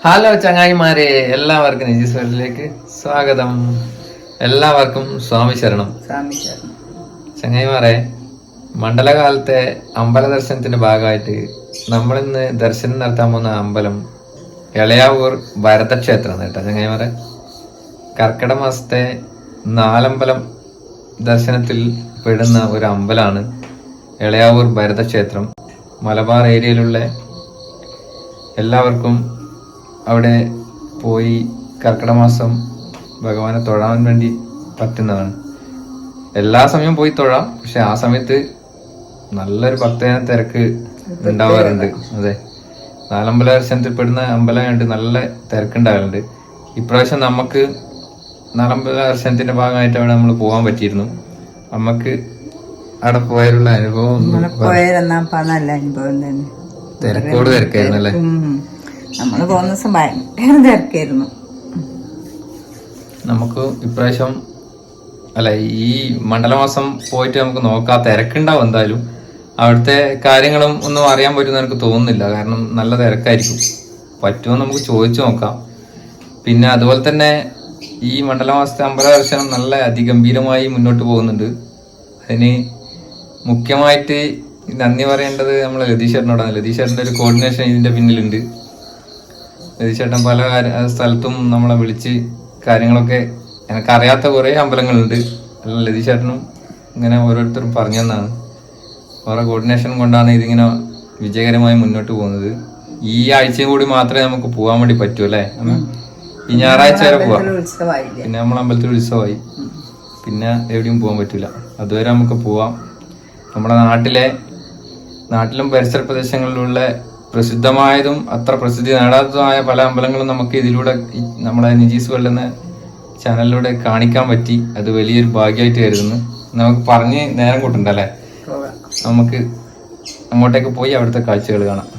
Hello ചങ്ങായിമാരെ, എല്ലാവർക്കും നിജീസ് വേൾഡിലേക്ക് സ്വാഗതം. എല്ലാവർക്കും സ്വാമി ശരണം. ചങ്ങായിമാരെ, മണ്ഡലകാലത്തെ അമ്പല ദർശനത്തിന്റെ ഭാഗമായിട്ട് നമ്മളിന്ന് ദർശനം നടത്താൻ പോകുന്ന അമ്പലം എളയാവൂർ ഭരതക്ഷേത്രമാണ് കേട്ടോ ചങ്ങായിമാരെ. കർക്കിടക മാസത്തെ നാലമ്പലം ദർശനത്തിൽ പെടുന്ന ഒരു അമ്പലമാണ് എളയാവൂർ ഭരതക്ഷേത്രം. മലബാർ ഏരിയയിലുള്ള എല്ലാവർക്കും അവിടെ പോയി കർക്കിടക മാസം ഭഗവാനെ തൊഴാൻ വേണ്ടി പറ്റുന്നതാണ്. എല്ലാ സമയവും പോയി തൊഴാം, പക്ഷെ ആ സമയത്ത് നല്ലൊരു ഭക്തജന തിരക്ക് ഉണ്ടാവാറുണ്ട്. അതെ, നാലമ്പല ദർശനത്തിൽ പെടുന്ന അമ്പലം കണ്ട് നല്ല തിരക്കുണ്ടാവാറുണ്ട്. ഇപ്രാവശ്യം നമുക്ക് നാലമ്പല ദർശനത്തിന്റെ ഭാഗമായിട്ട് അവിടെ നമ്മൾ പോകാൻ പറ്റിയിരുന്നു. നമുക്ക് അവിടെ പോയാലുള്ള അനുഭവം തിരക്കോട് തിരക്കായിരുന്നു അല്ലേ. നമ്മള് പോകുന്ന ദിവസം ഭയങ്കര തിരക്കായിരുന്നു. നമുക്ക് ഇപ്രാവശ്യം അല്ല, ഈ മണ്ഡലമാസം പോയിട്ട് നമുക്ക് നോക്കാം, തിരക്കുണ്ടാവും എന്തായാലും. അവിടുത്തെ കാര്യങ്ങളും ഒന്നും അറിയാൻ പറ്റുമെന്ന് എനിക്ക് തോന്നുന്നില്ല, കാരണം നല്ല തിരക്കായിരിക്കും. പറ്റുമോ നമുക്ക് ചോദിച്ചു നോക്കാം. പിന്നെ അതുപോലെ തന്നെ ഈ മണ്ഡലമാസത്തെ അമ്പല ദർശനം നല്ല അതിഗംഭീരമായി മുന്നോട്ട് പോകുന്നുണ്ട്. അതിന് മുഖ്യമായിട്ട് നന്ദി പറയേണ്ടത് നമ്മളെ ലതീഷേട്ടനോടാണ്. ലതീഷേട്ടൻ്റെ ഒരു കോർഡിനേഷൻ ഇതിന്റെ പിന്നിലുണ്ട്. ലതീഷേട്ടൻ പല സ്ഥലത്തും നമ്മളെ വിളിച്ച് കാര്യങ്ങളൊക്കെ, എനിക്കറിയാത്ത കുറേ അമ്പലങ്ങളുണ്ട്, അല്ല ലതീഷേട്ടനും ഇങ്ങനെ ഓരോരുത്തരും പറഞ്ഞു തന്നാണ്. ഓരോ കോർഡിനേഷൻ കൊണ്ടാണ് ഇതിങ്ങനെ വിജയകരമായി മുന്നോട്ട് പോകുന്നത്. ഈ ആഴ്ചയും കൂടി മാത്രമേ നമുക്ക് പോകാൻ വേണ്ടി പറ്റൂ അല്ലേ. ഈ ഞായറാഴ്ച വരെ പോവാം, പിന്നെ നമ്മളെ അമ്പലത്തിൽ ഉത്സവമായി, പിന്നെ എവിടെയും പോകാൻ പറ്റൂല. അതുവരെ നമുക്ക് പോവാം. നമ്മുടെ നാട്ടിലും പരിസര പ്രദേശങ്ങളിലുള്ള പ്രസിദ്ധമായതും അത്ര പ്രസിദ്ധി നേടാത്തതുമായ പല അമ്പലങ്ങളും നമുക്ക് ഇതിലൂടെ നമ്മളെ നിജീസ് വേൾഡ് എന്ന ചാനലിലൂടെ കാണിക്കാൻ പറ്റി. അത് വലിയൊരു ഭാഗ്യമായിട്ട് കരുതുന്നു. നമുക്ക് പറഞ്ഞ് നേരം കൂട്ടണ്ടല്ലേ, നമുക്ക് അങ്ങോട്ടേക്ക് പോയി അവിടുത്തെ കാഴ്ചകൾ കാണാം.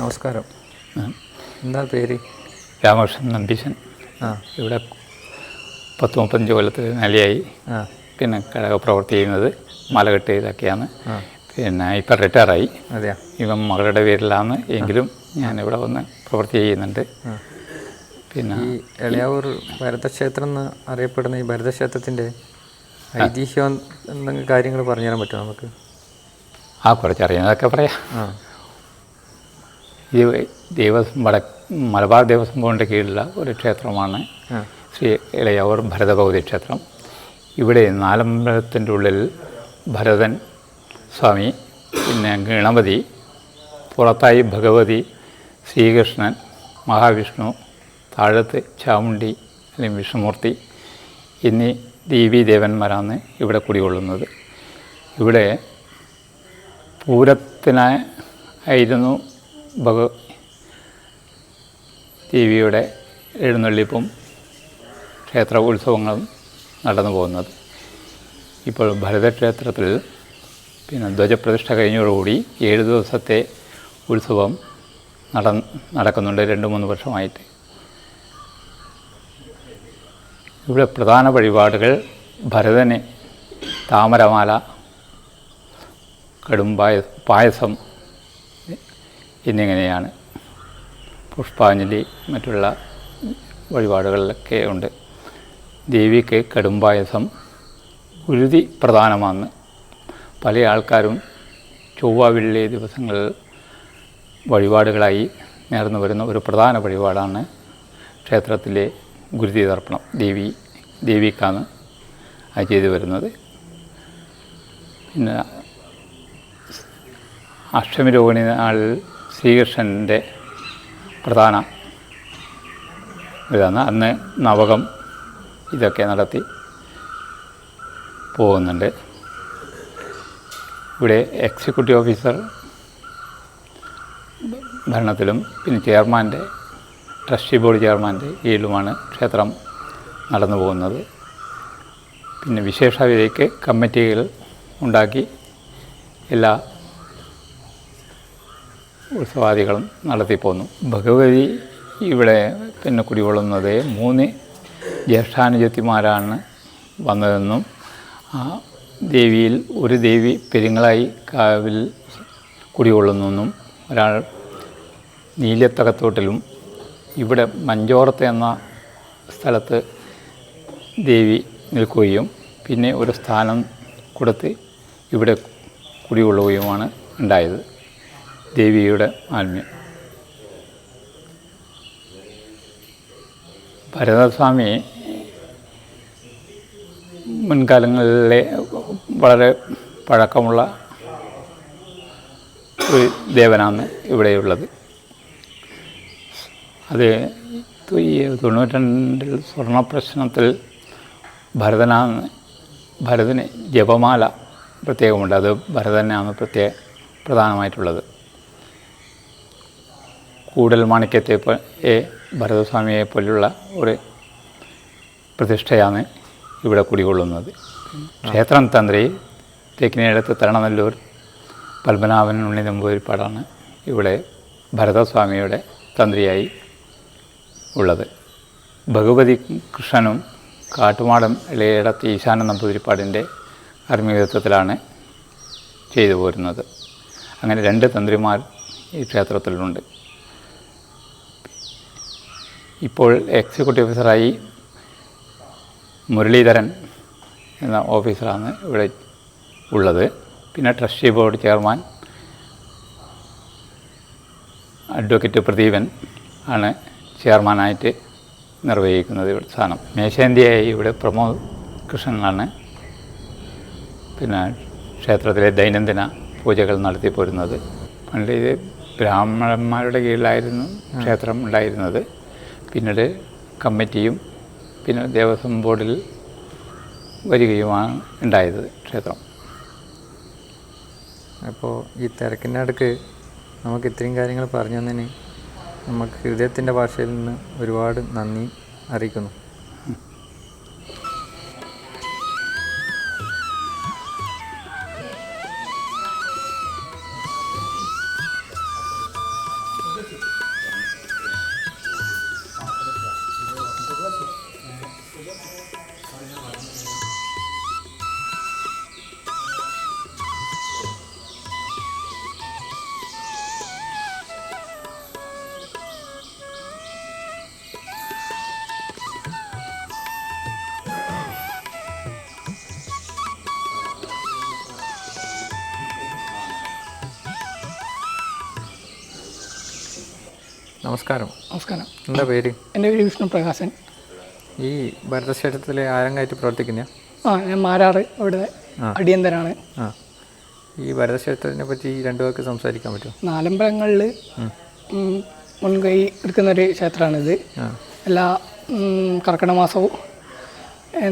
നമസ്കാരം. എന്താ പേര്? രാമകൃഷ്ണൻ നമ്പീശൻ. ഇവിടെ 10-35 കൊല്ലത്ത് നിലയായി. പിന്നെ പ്രവൃത്തി ചെയ്യുന്നത് മലകെട്ട് ഇതൊക്കെയാണ്. പിന്നെ ഇപ്പം റിട്ടയറായി. അതെയാ? ഇവൻ മകളുടെ പേരിലാണ് എങ്കിലും ഞാനിവിടെ വന്ന് പ്രവൃത്തി ചെയ്യുന്നുണ്ട്. പിന്നെ ഈ എളയാവൂർ ഭരതക്ഷേത്രം എന്ന് അറിയപ്പെടുന്ന ഈ ഭരതക്ഷേത്രത്തിൻ്റെ ഐതിഹ്യം എന്തെങ്കിലും കാര്യങ്ങൾ പറഞ്ഞുതരാൻ പറ്റുമോ നമുക്ക്? കുറച്ചറിയാതൊക്കെ പറയാം. ഈ മലബാർ ദേവസ്വം ബോർഡിൻ്റെ കീഴിലുള്ള ഒരു ക്ഷേത്രമാണ് ശ്രീ ഇളയാവൂർ ഭരതഭഗവതി ക്ഷേത്രം. ഇവിടെ നാലമ്പലത്തിൻ്റെ ഉള്ളിൽ ഭരതൻ സ്വാമി, പിന്നെ ഗണപതി, പുറത്തായി ഭഗവതി, ശ്രീകൃഷ്ണൻ, മഹാവിഷ്ണു, താഴത്ത് ചാമുണ്ഡി അല്ലെങ്കിൽ വിഷ്ണുമൂർത്തി എന്നീ ദേവീദേവന്മാരാണ് ഇവിടെ കുടികൊള്ളുന്നത്. ഇവിടെ പൂരത്തിനായിരുന്നു ദേവിയുടെ എഴുന്നള്ളിപ്പും ക്ഷേത്ര ഉത്സവങ്ങളും നടന്നു പോകുന്നത്. ഇപ്പോൾ ഭരതക്ഷേത്രത്തിൽ പിന്നെ ധ്വജപ്രതിഷ്ഠ കഴിഞ്ഞതോടുകൂടി 7 ദിവസത്തെ ഉത്സവം നടക്കുന്നുണ്ട് 2-3 വർഷമായിട്ട്. ഇവിടെ പ്രധാന വഴിപാടുകൾ ഭരതന് താമരമാല, പായസം എന്നിങ്ങനെയാണ്. പുഷ്പാഞ്ജലി മറ്റുള്ള വഴിപാടുകളിലൊക്കെ ഉണ്ട്. ദേവിക്ക് കടുംപായസം ഗുരുതി പ്രധാനമാണ്. പല ആൾക്കാരും ചൊവ്വ വെള്ളി ദിവസങ്ങളിൽ വഴിപാടുകളായി നേർന്നു വരുന്ന ഒരു പ്രധാന വഴിപാടാണ് ക്ഷേത്രത്തിലെ ഗുരുതി തർപ്പണം. ദേവിക്കാണ് അത് ചെയ്തു വരുന്നത്. പിന്നെ അഷ്ടമി രോഹിണി നാളിൽ ശ്രീകൃഷ്ണൻ്റെ പ്രധാന ഇതാണ്. അന്ന് നവകം ഇതൊക്കെ നടത്തി പോകുന്നുണ്ട്. ഇവിടെ എക്സിക്യൂട്ടീവ് ഓഫീസർ ഭരണത്തിലും പിന്നെ ചെയർമാൻ്റെ ട്രസ്റ്റി ബോർഡ് ചെയർമാൻ്റെ കീഴിലുമാണ് ക്ഷേത്രം നടന്നു പോകുന്നത്. പിന്നെ വിശേഷാവധിക്ക് കമ്മിറ്റികൾ ഉണ്ടാക്കി എല്ലാ ഉത്സവാദികളും നടത്തിപ്പോന്നു. ഭഗവതി ഇവിടെ പിന്നെ കുടികൊള്ളുന്നത് 3 ജ്യേഷ്ഠാനുജത്തിമാരാണ് വന്നതെന്നും ആ ദേവിയിൽ ഒരു ദേവി പെരുങ്ങളായി കാവിൽ കുടികൊള്ളുന്നെന്നും ഒരാൾ നീലത്തകത്തോട്ടിലും ഇവിടെ മഞ്ചോറത്ത് എന്ന സ്ഥലത്ത് ദേവി നിൽക്കുകയും പിന്നെ ഒരു സ്ഥാനം കൊടുത്ത് ഇവിടെ കുടികൊള്ളുകയുമാണ് ഉണ്ടായത്. ദേവിയുടെ ആത്മ്യം. ഭരതസ്വാമി മുൻകാലങ്ങളിലെ വളരെ പഴക്കമുള്ള ഒരു ദേവനാണ് ഇവിടെയുള്ളത്. അത് 92 സ്വർണ്ണപ്രശ്നത്തിൽ ഭരതന് ജപമാല പ്രത്യേകമുണ്ട്. അത് ഭരതനാണ് പ്രധാനമായിട്ടുള്ളത്. കൂടൽ മാണിക്യത്തെ ഭരതസ്വാമിയെ പോലുള്ള ഒരു പ്രതിഷ്ഠയാണ് ഇവിടെ കുടികൊള്ളുന്നത്. ക്ഷേത്രം തന്ത്രി തെക്കിനേടത്ത് തരണനല്ലൂർ പത്മനാഭൻ ഉണ്ണി നമ്പൂതിരിപ്പാടാണ് ഇവിടെ ഭരതസ്വാമിയുടെ തന്ത്രിയായി ഉള്ളത്. ഭഗവതി കൃഷ്ണനും കാട്ടുമാടം ഇളയേടത്ത് ഈശാന നമ്പൂതിരിപ്പാടിൻ്റെ കാർമ്മികത്വത്തിലാണ് ചെയ്തു പോരുന്നത്. അങ്ങനെ 2 തന്ത്രിമാർ ഈ ക്ഷേത്രത്തിലുണ്ട്. ഇപ്പോൾ എക്സിക്യൂട്ടീവ് ഓഫീസറായി മുരളീധരൻ എന്ന ഓഫീസറാണ് ഇവിടെ ഉള്ളത്. പിന്നെ trustee board chairman advocate Pradeepan ആണ് ചെയർമാനായിട്ട് നിർവഹിക്കുന്നത് ഇവിടെ സ്ഥാനം. മേശാന്തിയായി ഇവിടെ പ്രമോദ് കൃഷ്ണനാണ് പിന്നെ ക്ഷേത്രത്തിലെ ദൈനംദിന പൂജകൾ നടത്തി പോരുന്നത്. പണ്ട് ഇത് ബ്രാഹ്മണന്മാരുടെ കീഴിലായിരുന്നു ക്ഷേത്രം ഉണ്ടായിരുന്നത്. പിന്നീട് കമ്മിറ്റിയും പിന്നെ ദേവസ്വം ബോർഡിൽ വരികയുമാണ് ഉണ്ടായത് ക്ഷേത്രം. അപ്പോൾ ഈ തിരക്കിൻ്റെ അടുക്ക് നമുക്ക് ഇത്രയും കാര്യങ്ങൾ പറഞ്ഞു തന്നതിന് നമുക്ക് ഹൃദയത്തിൻ്റെ ഭാഷയിൽ നിന്ന് ഒരുപാട് നന്ദി അറിയിക്കുന്നു. നമസ്കാരം. നമസ്കാരം. എന്താ പേര്? എൻ്റെ പേര് വിഷ്ണു പ്രകാശൻ. ഈ ഭരതക്ഷേത്രത്തിലെ ആരംഗമായിട്ട് പ്രവർത്തിക്കുന്ന ഞാൻ മാരാറ് ഇവിടെ അടിയന്തരാണ്. ഈ ഭരതക്ഷേത്രത്തിനെ പറ്റി രണ്ടു പേർക്ക് സംസാരിക്കാൻ പറ്റുമോ? നാലമ്പലങ്ങളിൽ മുൻകൈ എടുക്കുന്നൊരു ക്ഷേത്രമാണിത്. എല്ലാ കർക്കിടക മാസവും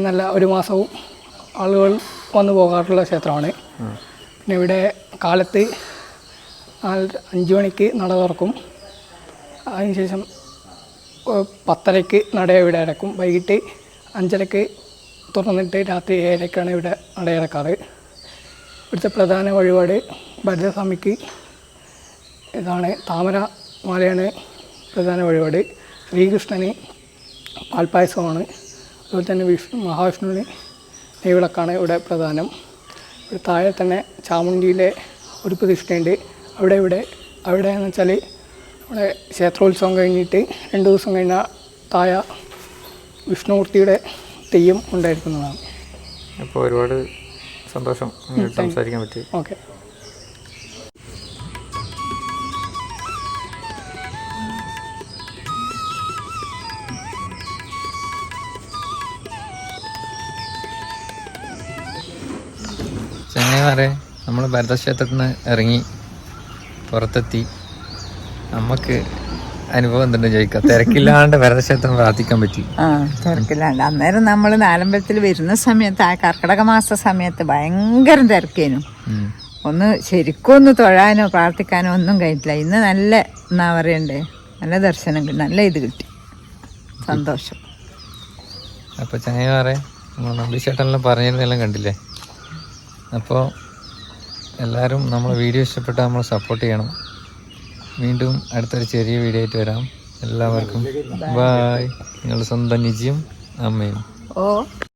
നല്ല ഒരു മാസവും ആളുകൾ വന്നു പോകാറുള്ള ക്ഷേത്രമാണ്. പിന്നെ ഇവിടെ കാലത്ത് 5 മണിക്ക് നട തുറക്കും. അതിനുശേഷം 10:30 നട ഇവിടെ അടക്കും. വൈകിട്ട് 5:30 തുറന്നിട്ട് രാത്രി 7:00 ഇവിടെ നടയടക്കാറ്. ഇവിടുത്തെ പ്രധാന വഴിപാട് ഭരതസ്വാമിക്ക് ഇതാണ്, താമര മാലയാണ് പ്രധാന വഴിപാട്. ശ്രീകൃഷ്ണന് പാൽപ്പായസമാണ്. അതുപോലെ തന്നെ മഹാവിഷ്ണുവിന് നെയ്വിളക്കാണ് ഇവിടെ പ്രധാനം. ഇവിടെ താഴെ തന്നെ ചാമുണ്ടിയിലെ ഒരു പ്രതിഷ്ഠയുണ്ട്. അവിടെയെന്ന് വെച്ചാൽ ഇവിടെ ക്ഷേത്രോത്സവം കഴിഞ്ഞിട്ട് 2 ദിവസം കഴിഞ്ഞാൽ താഴെ വിഷ്ണുമൂർത്തിയുടെ തെയ്യം ഉണ്ടായിരിക്കുന്നതാണ്. അപ്പോൾ ഒരുപാട് സന്തോഷം സംസാരിക്കാൻ പറ്റി. ഓക്കെ. ചങ്ങായിമാരെ, നമ്മൾ ഭരതക്ഷേത്രത്തിൽ നിന്ന് ഇറങ്ങി പുറത്തെത്തി. നമുക്ക് അനുഭവം എന്തുണ്ടെന്ന് ചോദിക്കാം. തിരക്കില്ലാണ്ട് ഭരതക്ഷേത്രം പ്രാർത്ഥിക്കാൻ പറ്റി. തിരക്കില്ലാണ്ട്. അന്നേരം നമ്മൾ നാലമ്പലത്തിൽ വരുന്ന സമയത്ത് ആ കർക്കിടക മാസ സമയത്ത് ഭയങ്കര തിരക്കേനു. ശരിക്കും ഒന്ന് തൊഴാനോ പ്രാർത്ഥിക്കാനോ ഒന്നും കഴിഞ്ഞിട്ടില്ല. ഇന്ന് നല്ല എന്നാ പറയണ്ടേ, നല്ല ദർശനം കിട്ടി, നല്ല ഇത് കിട്ടി, സന്തോഷം. അപ്പോൾ ചങ്ങായിമാരെ, നമ്മൾ നമ്പീശേട്ടനെല്ലാം പറഞ്ഞിരുന്നെല്ലാം കണ്ടില്ലേ. അപ്പോൾ എല്ലാവരും നമ്മളെ വീഡിയോ ഇഷ്ടപ്പെട്ടാൽ നമ്മൾ സപ്പോർട്ട് ചെയ്യണം. വീണ്ടും അടുത്തൊരു ചെറിയ വീഡിയോ ആയിട്ട് വരാം. എല്ലാവർക്കും ബായ്. നിങ്ങളുടെ സ്വന്തം നിജിയും അമ്മയും.